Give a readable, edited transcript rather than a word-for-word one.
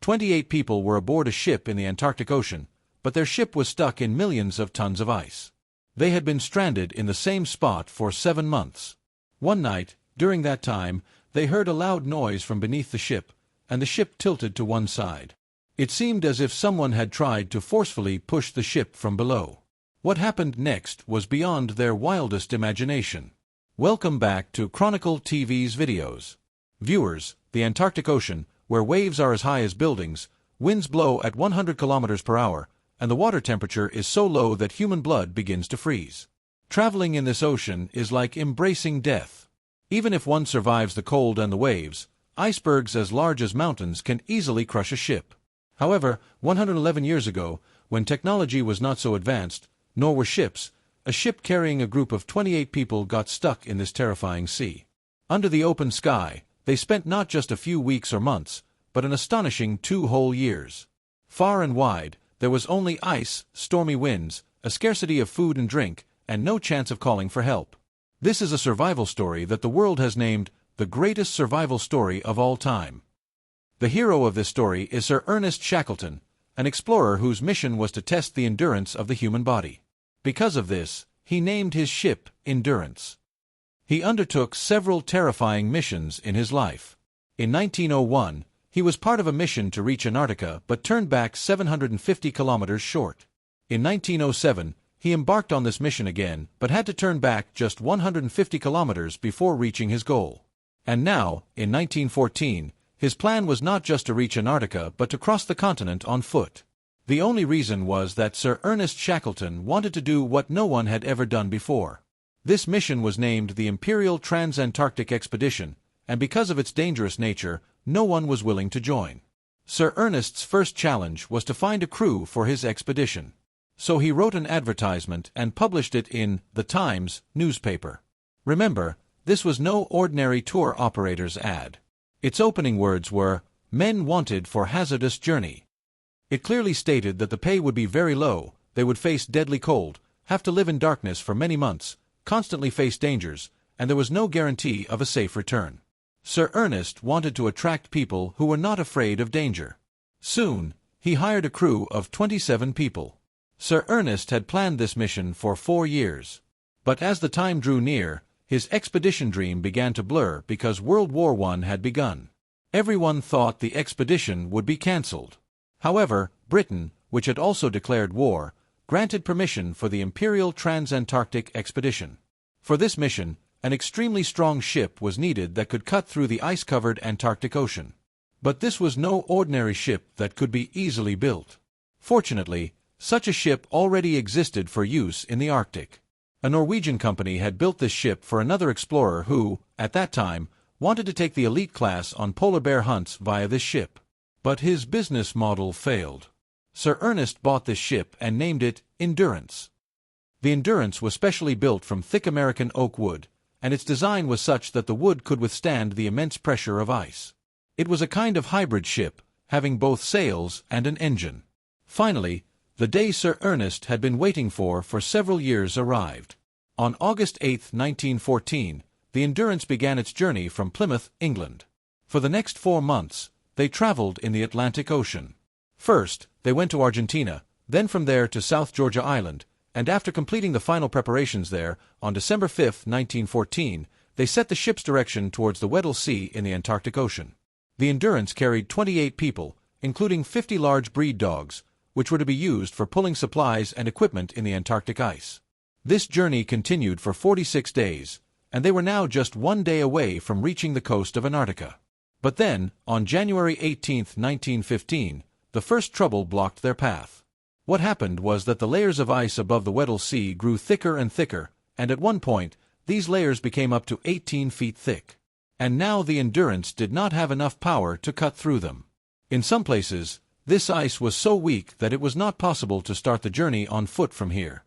28 people were aboard a ship in the Antarctic Ocean, but their ship was stuck in millions of tons of ice. They had been stranded in the same spot for 7 months. One night, during that time, they heard a loud noise from beneath the ship, and the ship tilted to one side. It seemed as if someone had tried to forcefully push the ship from below. What happened next was beyond their wildest imagination. Welcome back to Chronicle TV's videos. Viewers, the Antarctic Ocean, where waves are as high as buildings, winds blow at 100 kilometers per hour, and the water temperature is so low that human blood begins to freeze. Traveling in this ocean is like embracing death. Even if one survives the cold and the waves, icebergs as large as mountains can easily crush a ship. However, 111 years ago, when technology was not so advanced, nor were ships, a ship carrying a group of 28 people got stuck in this terrifying sea. Under the open sky, they spent not just a few weeks or months, but an astonishing 2 whole years. Far and wide, there was only ice, stormy winds, a scarcity of food and drink, and no chance of calling for help. This is a survival story that the world has named the greatest survival story of all time. The hero of this story is Sir Ernest Shackleton, an explorer whose mission was to test the endurance of the human body. Because of this, he named his ship Endurance. He undertook several terrifying missions in his life. In 1901, he was part of a mission to reach Antarctica but turned back 750 kilometers short. In 1907, he embarked on this mission again but had to turn back just 150 kilometers before reaching his goal. And now, in 1914, his plan was not just to reach Antarctica but to cross the continent on foot. The only reason was that Sir Ernest Shackleton wanted to do what no one had ever done before. This mission was named the Imperial Trans-Antarctic Expedition, and because of its dangerous nature, no one was willing to join. Sir Ernest's first challenge was to find a crew for his expedition. So he wrote an advertisement and published it in The Times newspaper. Remember, this was no ordinary tour operator's ad. Its opening words were, "Men wanted for hazardous journey." It clearly stated that the pay would be very low, they would face deadly cold, have to live in darkness for many months, constantly face dangers, and there was no guarantee of a safe return. Sir Ernest wanted to attract people who were not afraid of danger. Soon, he hired a crew of 27 people. Sir Ernest had planned this mission for 4 years. But as the time drew near, his expedition dream began to blur because World War I had begun. Everyone thought the expedition would be cancelled. However, Britain, which had also declared war, granted permission for the Imperial Trans-Antarctic Expedition. For this mission, an extremely strong ship was needed that could cut through the ice-covered Antarctic Ocean. But this was no ordinary ship that could be easily built. Fortunately, such a ship already existed for use in the Arctic. A Norwegian company had built this ship for another explorer who, at that time, wanted to take the elite class on polar bear hunts via this ship. But his business model failed. Sir Ernest bought this ship and named it Endurance. The Endurance was specially built from thick American oak wood, and its design was such that the wood could withstand the immense pressure of ice. It was a kind of hybrid ship, having both sails and an engine. Finally, the day Sir Ernest had been waiting for several years arrived. On August 8, 1914, the Endurance began its journey from Plymouth, England. For the next 4 months, they traveled in the Atlantic Ocean. First, they went to Argentina, then from there to South Georgia Island, and after completing the final preparations there, on December 5, 1914, they set the ship's direction towards the Weddell Sea in the Antarctic Ocean. The Endurance carried 28 people, including 50 large breed dogs, which were to be used for pulling supplies and equipment in the Antarctic ice. This journey continued for 46 days, and they were now just 1 day away from reaching the coast of Antarctica. But then, on January 18, 1915, the first trouble blocked their path. What happened was that the layers of ice above the Weddell Sea grew thicker and thicker, and at one point, these layers became up to 18 feet thick. And now the Endurance did not have enough power to cut through them. In some places, this ice was so weak that it was not possible to start the journey on foot from here.